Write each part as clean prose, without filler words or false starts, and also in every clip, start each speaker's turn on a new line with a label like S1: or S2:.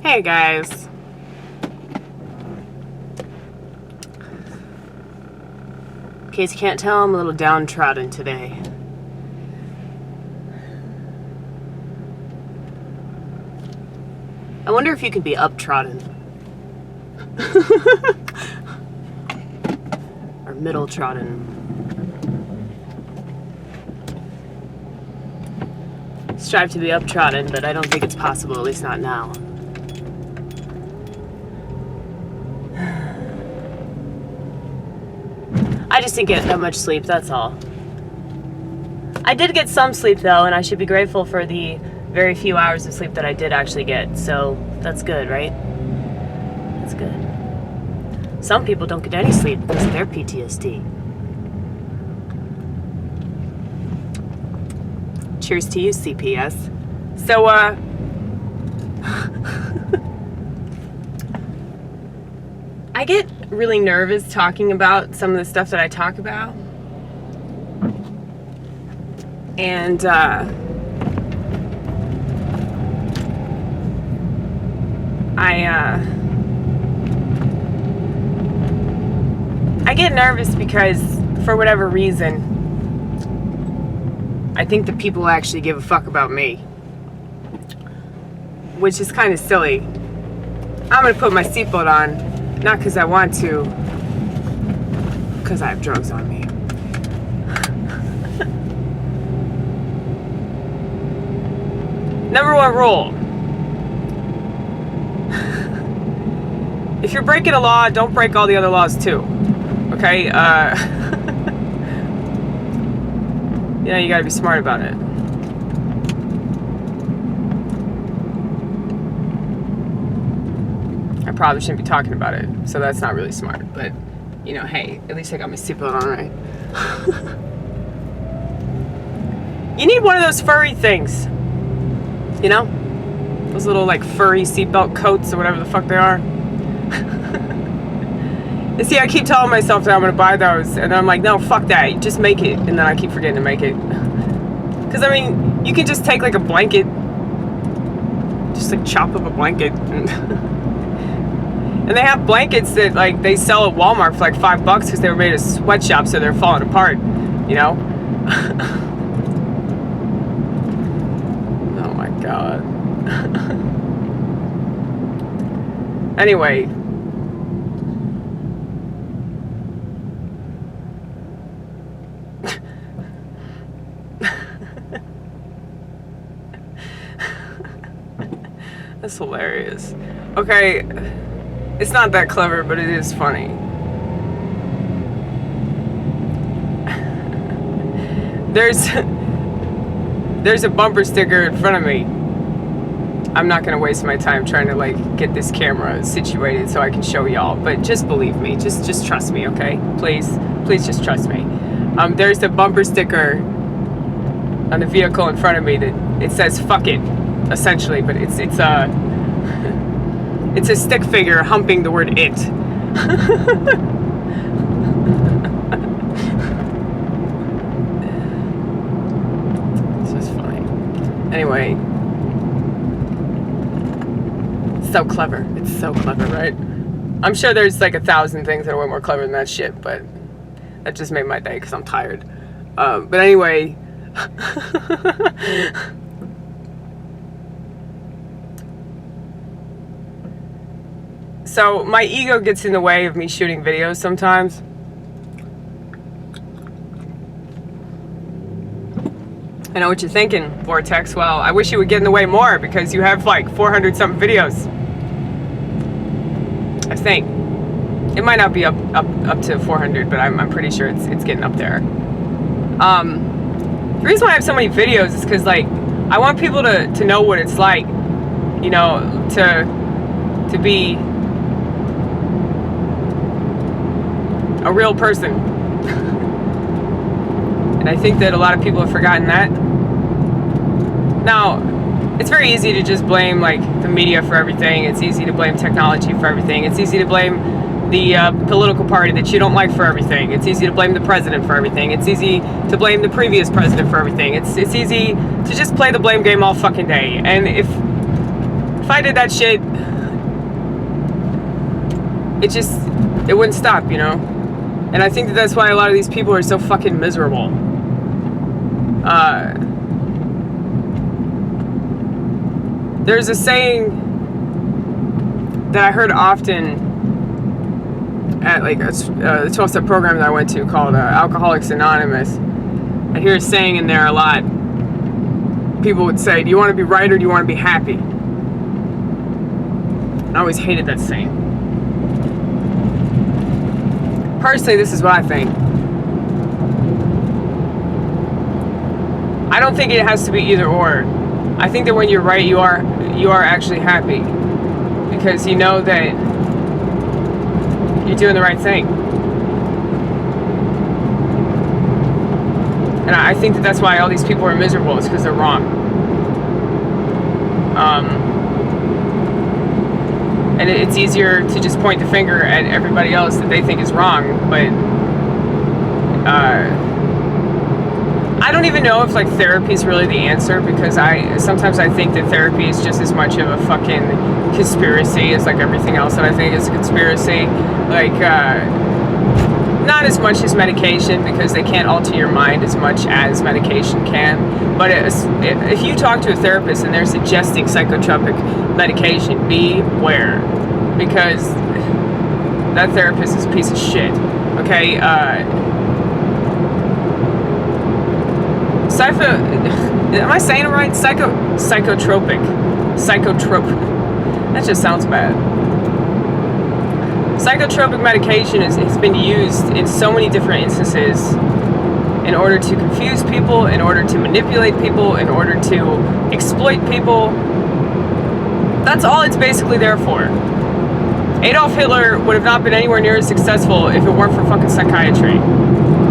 S1: Hey guys. In case you can't tell, I'm a little downtrodden today. I wonder if you could be up-trodden. Or middle-trodden. Strive to be up-trodden, but I don't think it's possible, at least not now. I just didn't get that much sleep, that's all. I did get some sleep though, and I should be grateful for the very few hours of sleep that I did actually get, so that's good, right? That's good. Some people don't get any sleep because of their PTSD. Cheers to you, CPS. So, I get really nervous talking about some of the stuff that I talk about. And, I get nervous because, for whatever reason, I think that people actually give a fuck about me. Which is kind of silly. I'm gonna put my seatbelt on. Not because I want to, because I have drugs on me. Number one rule. If you're breaking a law, don't break all the other laws too. Okay? You know, you gotta be smart about it. I probably shouldn't be talking about it, so that's not really smart, but, you know, hey, at least I got my seatbelt on right. You need one of those furry things, you know? Those little, like, furry seatbelt coats or whatever the fuck they are. And see, I keep telling myself that I'm gonna buy those, and I'm like, no, fuck that, you just make it, and then I keep forgetting to make it. Because, I mean, you can just take, like, a blanket, just, like, chop up a blanket, and they have blankets that, like, they sell at Walmart for, like, $5 because they were made of sweatshop, so they're falling apart, you know? Oh, my God. Anyway. That's hilarious. Okay. It's not that clever, but it is funny. There's a bumper sticker in front of me. I'm not gonna waste my time trying to like get this camera situated so I can show y'all, but just believe me, just trust me, okay? Please just trust me. There's a bumper sticker on the vehicle in front of me that it says "fuck it," essentially, but it's a stick figure humping the word "it." It's just funny. Anyway. So clever. It's so clever, right? I'm sure there's like 1,000 things that are way more clever than that shit, but that just made my day because I'm tired. But anyway. So my ego gets in the way of me shooting videos sometimes. I know what you're thinking, Vortex. Well, I wish you would get in the way more because you have like 400 something videos. I think. It might not be up to 400, but I'm pretty sure it's getting up there. The reason why I have so many videos is because like I want people to know what it's like, you know, to be a real person. And I think that a lot of people have forgotten that. Now, it's very easy to just blame like the media for everything. It's easy to blame technology for everything. It's easy to blame the political party that you don't like for everything. It's easy to blame the president for everything. It's easy to blame the previous president for everything. It's easy to just play the blame game all fucking day. And if I did that shit, it wouldn't stop, you know? And I think that that's why a lot of these people are so fucking miserable. There's a saying that I heard often at like a 12-step program that I went to called Alcoholics Anonymous. I hear a saying in there a lot. People would say, do you want to be right or do you want to be happy? I always hated that saying. Personally, this is what I think. I don't think it has to be either or. I think that when you're right, you are actually happy. Because you know that you're doing the right thing. And I think that that's why all these people are miserable, is because they're wrong. And it's easier to just point the finger at everybody else that they think is wrong, but I don't even know if like therapy is really the answer, because sometimes I think that therapy is just as much of a fucking conspiracy as like everything else that I think is a conspiracy. Like, not as much as medication, because they can't alter your mind as much as medication can. But if you talk to a therapist and they're suggesting psychotropic medication, beware, because that therapist is a piece of shit. Okay, am I saying it right? Psychotropic. That just sounds bad. Psychotropic medication has been used in so many different instances in order to confuse people, in order to manipulate people, in order to exploit people. That's all it's basically there for. Adolf Hitler would have not been anywhere near as successful if it weren't for fucking psychiatry.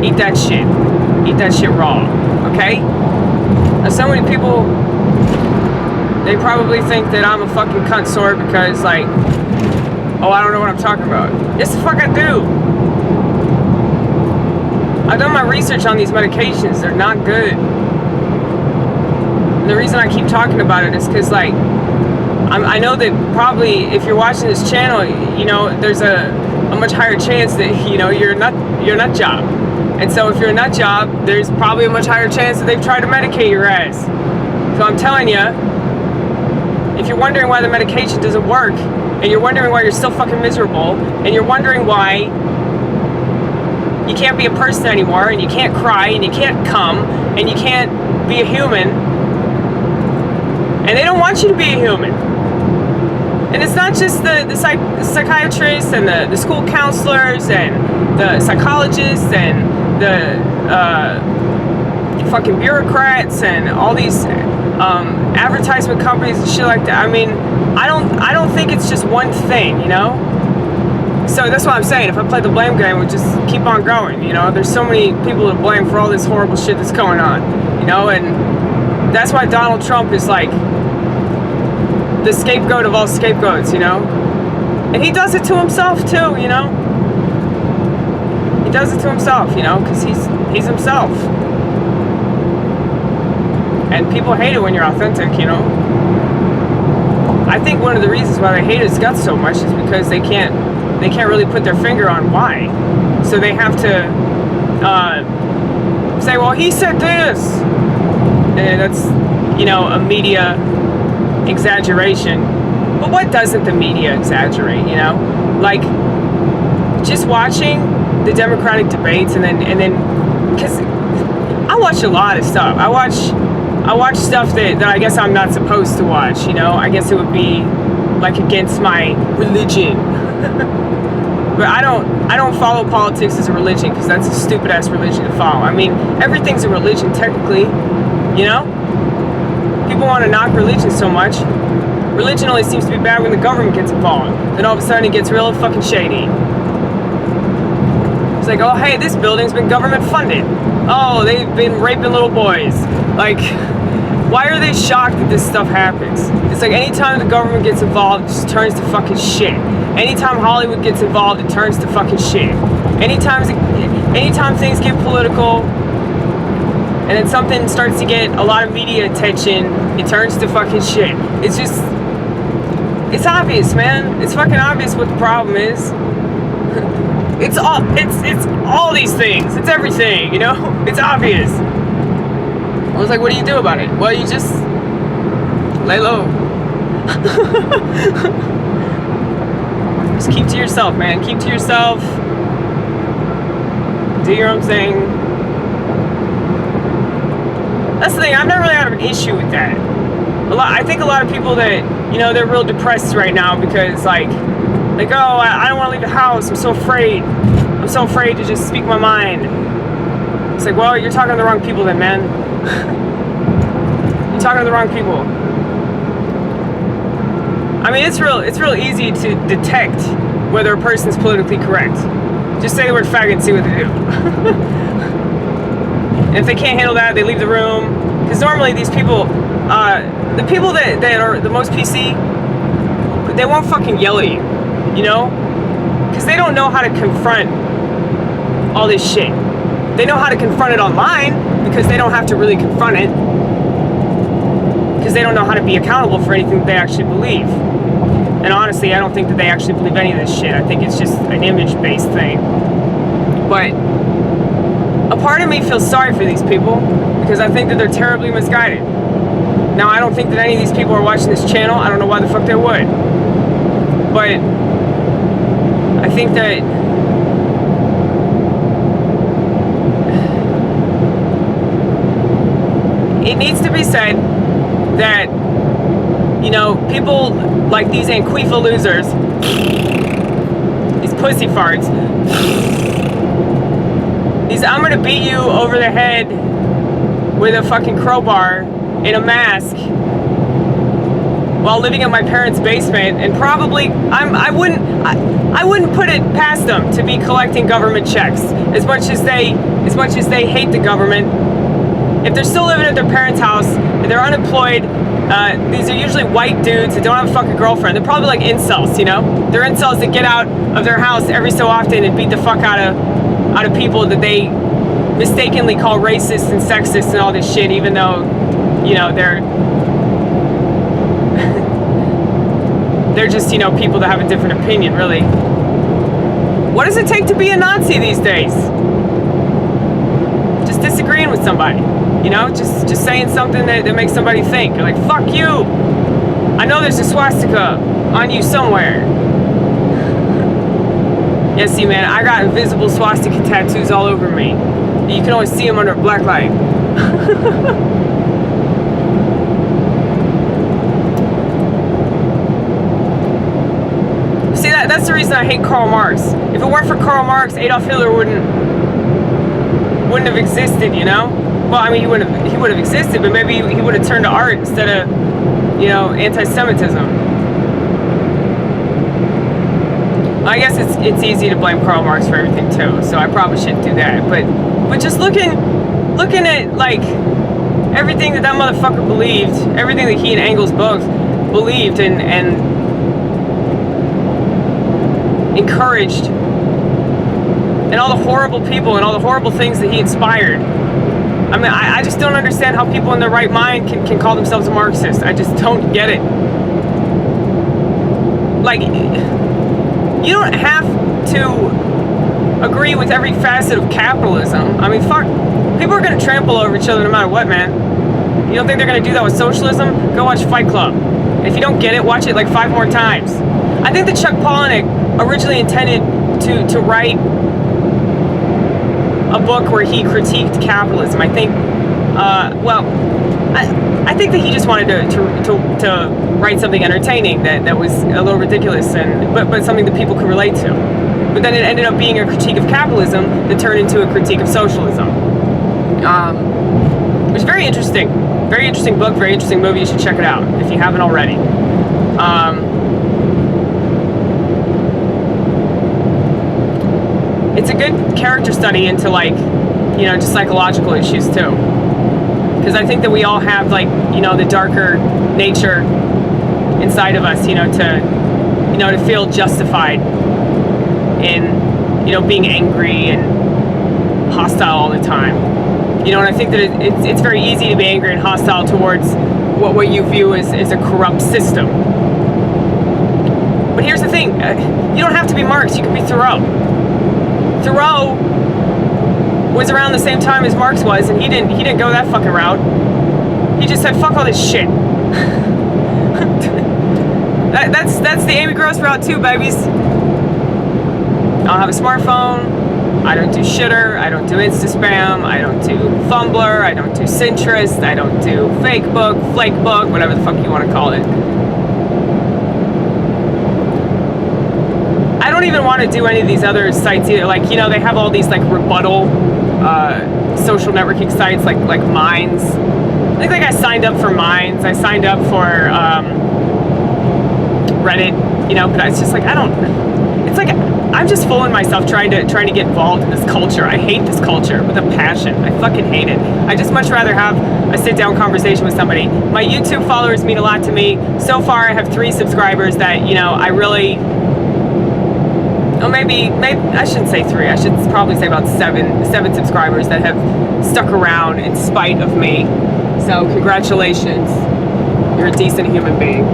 S1: Eat that shit. Eat that shit raw. Okay? Now, so many people, they probably think that I'm a fucking cunt sore because, like, oh, I don't know what I'm talking about. Yes, the fuck I do. I've done my research on these medications. They're not good. And the reason I keep talking about it is because, like, I know that probably if you're watching this channel, you know, there's a much higher chance that, you know, you're a nut job. And so if you're a nut job, there's probably a much higher chance that they've tried to medicate your ass. So I'm telling you, if you're wondering why the medication doesn't work, and you're wondering why you're still fucking miserable, and you're wondering why you can't be a person anymore, and you can't cry, and you can't come, and you can't be a human, and they don't want you to be a human. And it's not just the psychiatrists and the school counselors and the psychologists and the fucking bureaucrats and all these advertisement companies and shit like that. I mean, I don't think it's just one thing, you know? So that's what I'm saying. If I play the blame game, we just keep on going, you know? There's so many people to blame for all this horrible shit that's going on, you know? And that's why Donald Trump is like the scapegoat of all scapegoats, you know? And he does it to himself too, you know? He does it to himself, you know, because he's himself. And people hate it when you're authentic, you know? I think one of the reasons why they hate his guts so much is because they can't really put their finger on why. So they have to say, well, he said this. And that's, you know, a media exaggeration. But what doesn't the media exaggerate, you know? Like, just watching the Democratic debates and then because I watch a lot of stuff. I watch stuff that I guess I'm not supposed to watch, you know? I guess it would be like against my religion. But I don't follow politics as a religion, because that's a stupid ass religion to follow. I mean, everything's a religion technically, you know? People want to knock religion so much. Religion only seems to be bad when the government gets involved. Then all of a sudden it gets real fucking shady. It's like, oh, hey, this building's been government funded. Oh, they've been raping little boys. Like, why are they shocked that this stuff happens? It's like anytime the government gets involved, it just turns to fucking shit. Anytime Hollywood gets involved, it turns to fucking shit. Anytime things get political, and then something starts to get a lot of media attention, it turns to fucking shit. It's just, it's obvious, man. It's fucking obvious what the problem is. It's all these things. It's everything, you know? It's obvious. I was like, what do you do about it? Well, you just lay low. Just keep to yourself, man. Keep to yourself. Do your own thing. That's the thing. I've never really had an issue with that. I think a lot of people that, you know, they're real depressed right now because, like, oh, I don't want to leave the house. I'm so afraid. I'm so afraid to just speak my mind. It's like, well, you're talking to the wrong people then, man. You're talking to the wrong people. I mean, it's real easy to detect whether a person's politically correct. Just say the word faggot and see what they do. And if they can't handle that, they leave the room. Because normally these people, the people that are the most PC, they won't fucking yell at you, you know? Because they don't know how to confront all this shit. They know how to confront it online because they don't have to really confront it. Because they don't know how to be accountable for anything that they actually believe. And honestly, I don't think that they actually believe any of this shit. I think it's just an image-based thing. But a part of me feels sorry for these people because I think that they're terribly misguided. Now, I don't think that any of these people are watching this channel. I don't know why the fuck they would. But I think that it needs to be said that, you know, people like these Anquifa losers, these pussy farts, these I'm gonna beat you over the head with a fucking crowbar in a mask while living in my parents' basement, and probably I wouldn't put it past them to be collecting government checks as much as they hate the government. If they're still living at their parents' house, if they're unemployed, these are usually white dudes that don't have a fucking girlfriend. They're probably like incels, you know? They're incels that get out of their house every so often and beat the fuck out of people that they mistakenly call racist and sexist and all this shit, even though, you know, they're just, you know, people that have a different opinion, really. What does it take to be a Nazi these days? Just disagreeing with somebody. You know, just saying something that makes somebody think. You're like, fuck you! I know there's a swastika on you somewhere. Yeah, see, man, I got invisible swastika tattoos all over me. You can only see them under a black light. See, that's the reason I hate Karl Marx. If it weren't for Karl Marx, Adolf Hitler wouldn't have existed, you know? Well, I mean, he would have existed, but maybe he would have turned to art instead of, you know, anti-Semitism. I guess it's easy to blame Karl Marx for everything too, so I probably shouldn't do that. But just looking at like everything that motherfucker believed, everything that he and Engels both believed and encouraged, and all the horrible people and all the horrible things that he inspired. I mean, I just don't understand how people in their right mind can call themselves a Marxist. I just don't get it. Like, you don't have to agree with every facet of capitalism. I mean, fuck, people are going to trample over each other no matter what, man. You don't think they're going to do that with socialism? Go watch Fight Club. And if you don't get it, watch it like 5 more times. I think that Chuck Palahniuk originally intended to write a book where he critiqued capitalism. I think, I think that he just wanted to write something entertaining that was a little ridiculous but something that people could relate to. But then it ended up being a critique of capitalism that turned into a critique of socialism. It was very interesting book, very interesting movie. You should check it out if you haven't already. It's a good character study into, like, you know, just psychological issues too. Because I think that we all have, like, you know, the darker nature inside of us, you know, to feel justified in, you know, being angry and hostile all the time. You know, and I think that it's very easy to be angry and hostile towards what you view as a corrupt system. But here's the thing, you don't have to be Marx, you can be Thoreau. Thoreau was around the same time as Marx was, and he didn't go that fucking route. He just said, fuck all this shit. That's the Amy Gross route too, babies. I don't have a smartphone. I don't do shitter. I don't do Insta spam. I don't do Fumbler. I don't do Cintrist. I don't do Fakebook, Flakebook, whatever the fuck you want to call it. I don't even want to do any of these other sites either. Like, you know, they have all these like rebuttal social networking sites like Minds. I think like I signed up for Minds. I signed up for Reddit, you know, but it's just like it's like I'm just fooling myself trying to get involved in this culture. I hate this culture with a passion. I fucking hate it. I just much rather have a sit-down conversation with somebody. My YouTube followers mean a lot to me. So far I have 3 subscribers that, you know, I really, maybe I shouldn't say 3. I should probably say about 7 subscribers that have stuck around in spite of me. So congratulations. You're a decent human being.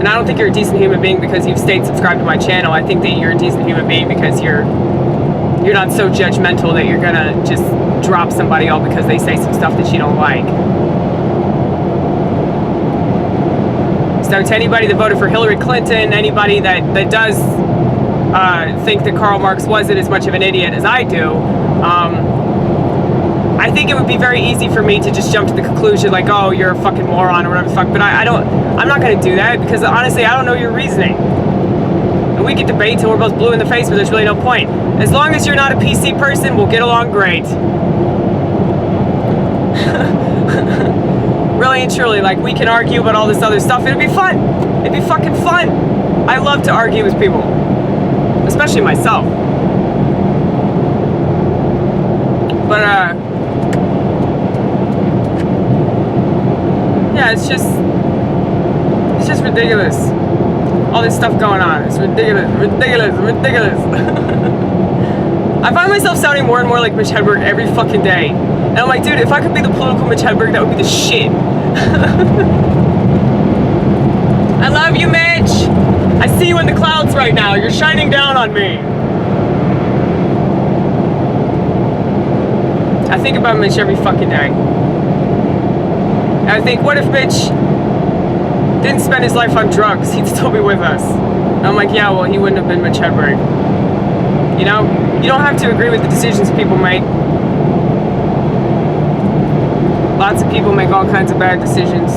S1: And I don't think you're a decent human being because you've stayed subscribed to my channel. I think that you're a decent human being because you're not so judgmental that you're gonna just drop somebody all because they say some stuff that you don't like. So to anybody that voted for Hillary Clinton, anybody that does think that Karl Marx wasn't as much of an idiot as I do, I think it would be very easy for me to just jump to the conclusion like, oh, you're a fucking moron or whatever the fuck, but I'm not going to do that because honestly, I don't know your reasoning. And we could debate till we're both blue in the face, but there's really no point. As long as you're not a PC person, we'll get along great. Really and truly, like, we can argue about all this other stuff. It'd be fun. It'd be fucking fun. I love to argue with people, especially myself. But, yeah, it's just ridiculous. All this stuff going on. It's ridiculous. I find myself sounding more and more like Mitch Hedberg every fucking day. And I'm like, dude, if I could be the political Mitch Hedberg, that would be the shit. I love you, Mitch. I see you in the clouds right now. You're shining down on me. I think about Mitch every fucking day. And I think, what if Mitch didn't spend his life on drugs? He'd still be with us. And I'm like, yeah, well, he wouldn't have been Mitch Hedberg. You know? You don't have to agree with the decisions people make. Lots of people make all kinds of bad decisions.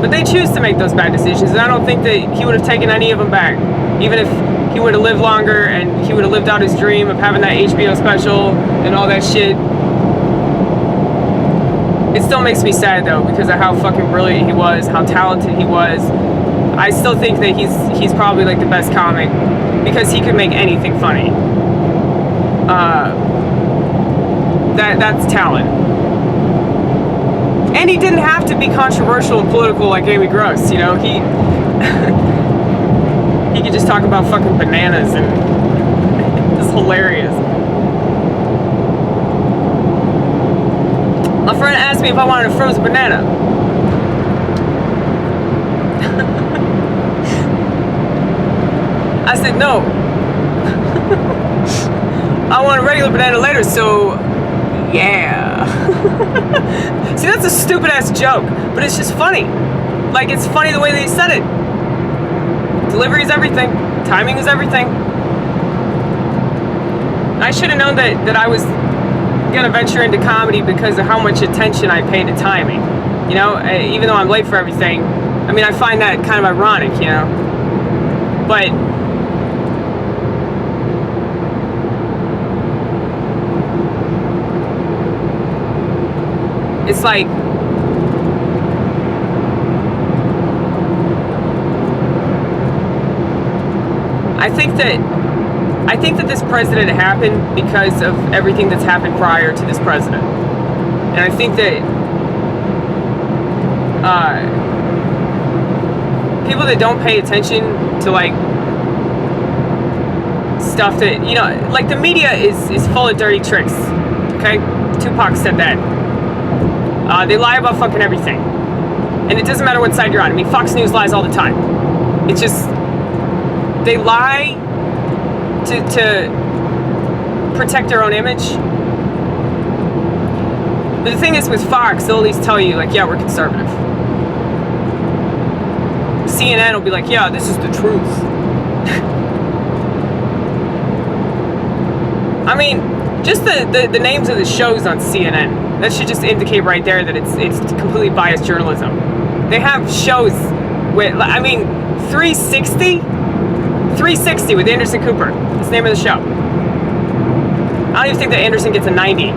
S1: But they choose to make those bad decisions, and I don't think that he would have taken any of them back. Even if he would have lived longer and he would have lived out his dream of having that HBO special and all that shit. It still makes me sad though because of how fucking brilliant he was, how talented he was. I still think that he's probably like the best comic because he could make anything funny. That's talent. And he didn't have to be controversial and political like Amy Gross, you know. He could just talk about fucking bananas and it's hilarious. My friend asked me if I wanted a frozen banana. I said no. I want a regular banana later, so yeah. See, that's a stupid ass joke, but it's just funny. Like, it's funny the way that he said it. Delivery is everything. Timing is everything. I should have known that I was gonna venture into comedy because of how much attention I pay to timing. You know, even though I'm late for everything. I mean, I find that kind of ironic, you know. But it's like I think that this president happened because of everything that's happened prior to this president. And I think that people that don't pay attention to like stuff that, you know, like the media is full of dirty tricks. Okay? Tupac said that. They lie about fucking everything. And it doesn't matter what side you're on. I mean, Fox News lies all the time. It's just, they lie to protect their own image. But the thing is, with Fox, they'll at least tell you, like, yeah, we're conservative. CNN will be like, yeah, this is the truth. I mean, just the names of the shows on CNN, that should just indicate right there that it's completely biased journalism. They have shows with, I mean, 360 with Anderson Cooper. That's the name of the show. I don't even think that Anderson gets a 90.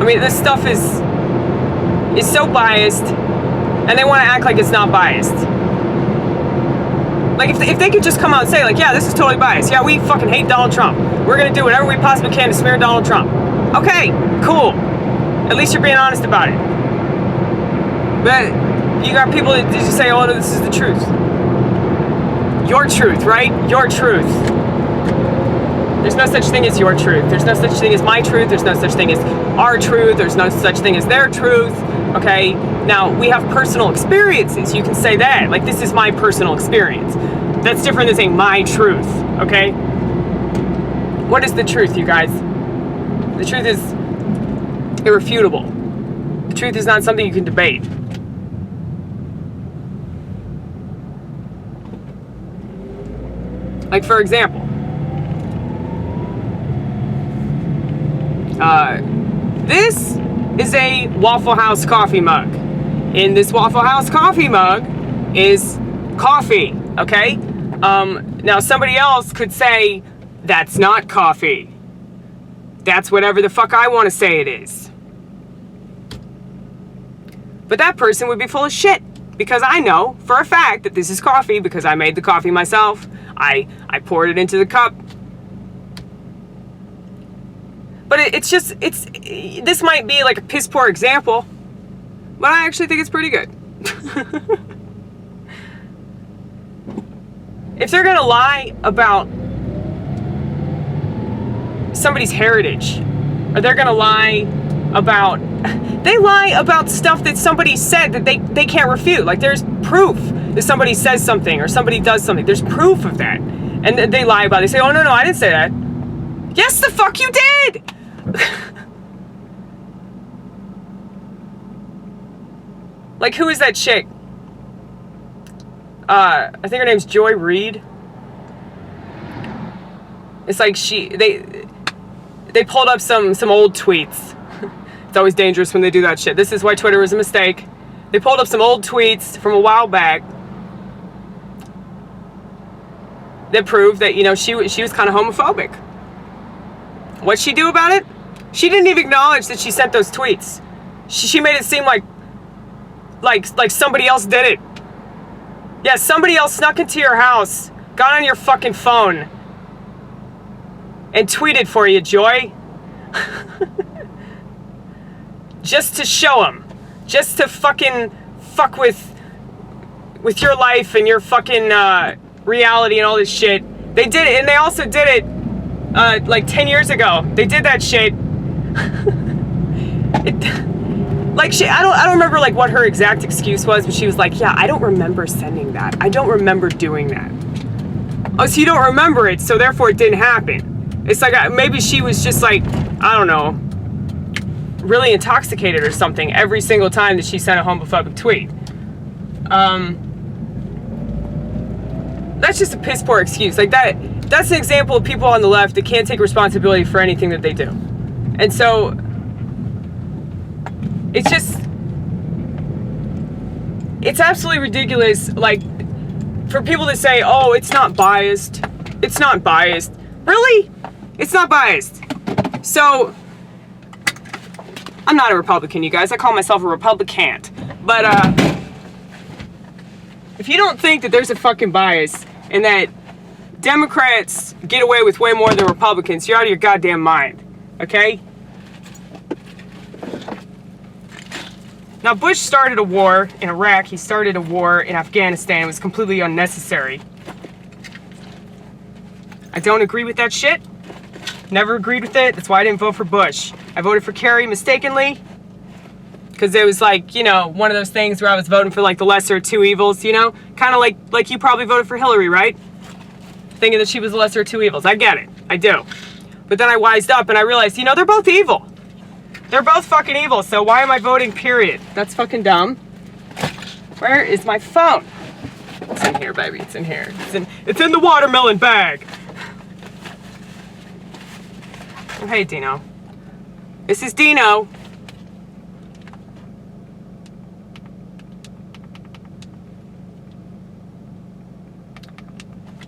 S1: I mean, this stuff is so biased, and they want to act like it's not biased. Like, if they could just come out and say, like, yeah, this is totally biased. Yeah, we fucking hate Donald Trump. We're going to do whatever we possibly can to smear Donald Trump. Okay, cool. At least you're being honest about it. But you got people that just say, oh, no, this is the truth. Your truth, right? Your truth. There's no such thing as your truth. There's no such thing as my truth. There's no such thing as our truth. There's no such thing as their truth. Okay? Now, we have personal experiences. You can say that. Like, this is my personal experience. That's different than saying my truth. Okay? What is the truth, you guys? The truth is irrefutable. The truth is not something you can debate. Like, for example, this is a Waffle House coffee mug. In this Waffle House coffee mug is coffee, okay? Now somebody else could say, that's not coffee. That's whatever the fuck I want to say it is. But that person would be full of shit, because I know for a fact that this is coffee because I made the coffee myself. I poured it into the cup. But this might be like a piss poor example, but I actually think it's pretty good. If they're gonna lie about somebody's heritage, or they're gonna lie about, they lie about stuff that somebody said that they can't refute. Like, there's proof that somebody says something or somebody does something. There's proof of that. And they lie about it. They say, oh, no, I didn't say that. Yes, the fuck you did! Like, who is that chick? I think her name's Joy Reid. It's like they pulled up some old tweets. It's always dangerous when they do that shit. This is why Twitter was a mistake. They pulled up some old tweets from a while back that proved that, you know, she was kind of homophobic. What'd she do about it? She didn't even acknowledge that she sent those tweets. She made it seem like somebody else did it. Yeah, somebody else snuck into your house, got on your fucking phone, and tweeted for you, Joy. Just to show them. Just to fucking fuck with your life and your fucking reality and all this shit. They did it, and they also did it like 10 years ago. They did that shit. I don't remember like what her exact excuse was, but she was like, yeah, I don't remember sending that. I don't remember doing that. Oh, so you don't remember it, so therefore it didn't happen. It's like maybe she was just like, I don't know, really intoxicated or something every single time that she sent a homophobic tweet. That's just a piss poor excuse. Like that's an example of people on the left that can't take responsibility for anything that they do. And so it's absolutely ridiculous, like, for people to say, oh, it's not biased. It's not biased. Really? It's not biased. So, I'm not a Republican, you guys. I call myself a Republicant. But, if you don't think that there's a fucking bias and that Democrats get away with way more than Republicans, you're out of your goddamn mind. Okay? Now, Bush started a war in Iraq. He started a war in Afghanistan. It was completely unnecessary. I don't agree with that shit. Never agreed with it. That's why I didn't vote for Bush. I voted for Kerry mistakenly. Because it was like, you know, one of those things where I was voting for like the lesser of two evils, you know? Kind of like you probably voted for Hillary, right? thinking that she was the lesser of two evils. I get it. I do. But then I wised up and I realized, you know, they're both evil. They're both fucking evil, so why am I voting, period? That's fucking dumb. Where is my phone? It's in here, baby. It's in here. It's in the watermelon bag. Oh, hey, Dino. This is Dino.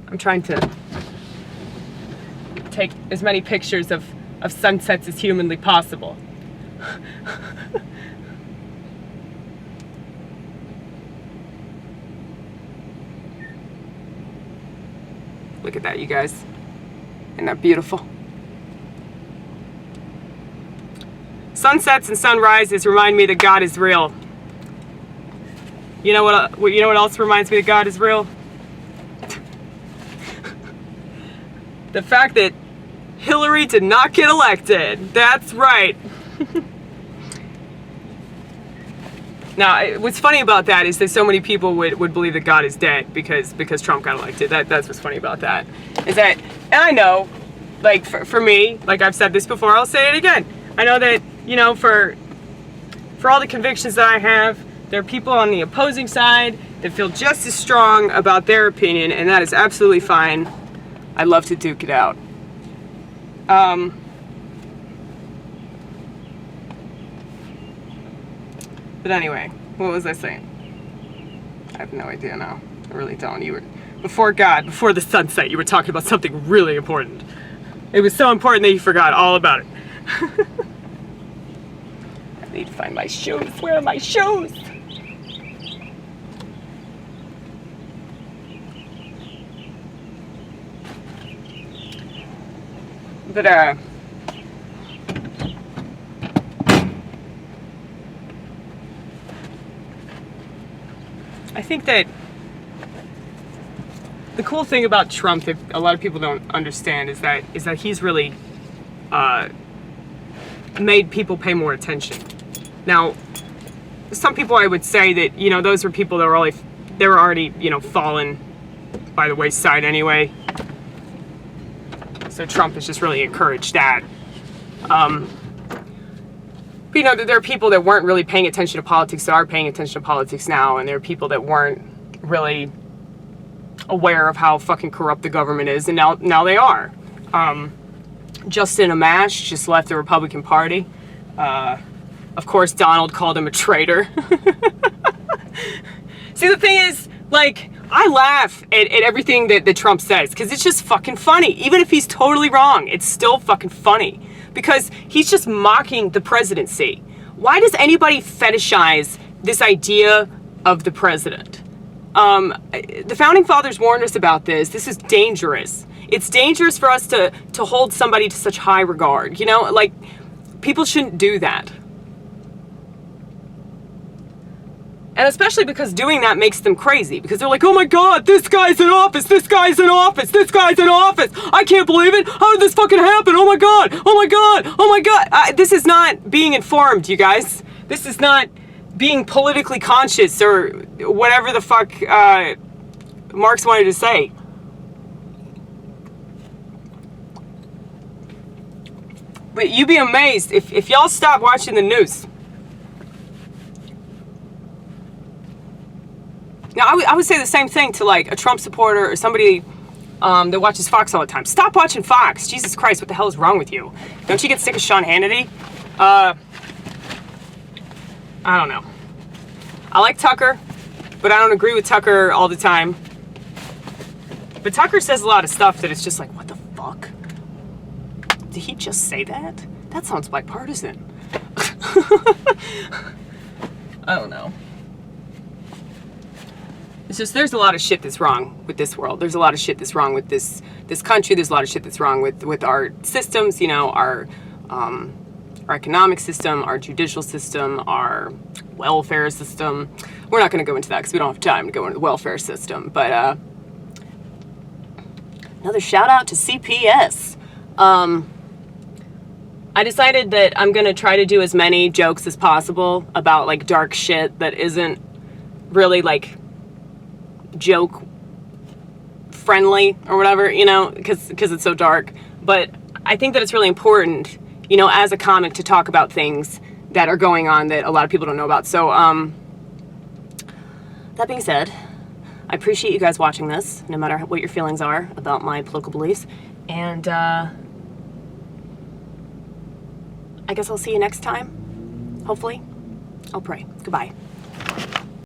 S1: I'm trying to take as many pictures of sunsets as humanly possible. Look at that, you guys. Isn't that beautiful? Sunsets and sunrises remind me that God is real. You know what else reminds me that God is real? The fact that Hillary did not get elected. That's right. Now, what's funny about that is that so many people would believe that God is dead because Trump got elected. That's what's funny about that. Is that, and I know, like for me, like I've said this before, I'll say it again. I know that, you know, for all the convictions that I have, there are people on the opposing side that feel just as strong about their opinion, and that is absolutely fine. I love to duke it out. But anyway, what was I saying? I have no idea now. I really don't. You were, before God, before the sunset, you were talking about something really important. It was so important that you forgot all about it. I need to find my shoes. Where are my shoes? But, I think that the cool thing about Trump that a lot of people don't understand is that he's really made people pay more attention. Now, some people I would say that, you know, those were people that were already, you know, fallen by the wayside anyway. So Trump has just really encouraged that. But, you know, there are people that weren't really paying attention to politics that are paying attention to politics now, and there are people that weren't really aware of how fucking corrupt the government is, and now they are. Justin Amash just left the Republican Party. Of course, Donald called him a traitor. See, the thing is, like, I laugh at everything that Trump says, because it's just fucking funny. Even if he's totally wrong, it's still fucking funny. Because he's just mocking the presidency. Why does anybody fetishize this idea of the president? The Founding Fathers warned us about this. This is dangerous. It's dangerous for us to hold somebody to such high regard. You know, like, people shouldn't do that. And especially because doing that makes them crazy. Because they're like, oh my God, this guy's in office, this guy's in office, this guy's in office. I can't believe it. How did this fucking happen? Oh my God, oh my God, oh my God. This is not being informed, you guys. This is not being politically conscious or whatever the fuck Marx wanted to say. But you'd be amazed if y'all stop watching the news. Now, I would say the same thing to, like, a Trump supporter or somebody that watches Fox all the time. Stop watching Fox. Jesus Christ, what the hell is wrong with you? Don't you get sick of Sean Hannity? I don't know. I like Tucker, but I don't agree with Tucker all the time. But Tucker says a lot of stuff that it's just like, what the fuck? Did he just say that? That sounds bipartisan. I don't know. It's just, there's a lot of shit that's wrong with this world. There's a lot of shit that's wrong with this country. There's a lot of shit that's wrong with our systems, you know, our economic system, our judicial system, our welfare system. We're not going to go into that because we don't have time to go into the welfare system. But another shout out to CPS. I decided that I'm going to try to do as many jokes as possible about, like, dark shit that isn't really, like, joke
S2: friendly or whatever, you know, because it's so dark. But I think that it's really important, you know, as a comic to talk about things that are going on that a lot of people don't know about. So, that being said, I appreciate you guys watching this, no matter what your feelings are about my political beliefs. And I guess I'll see you next time. Hopefully. I'll pray. Goodbye.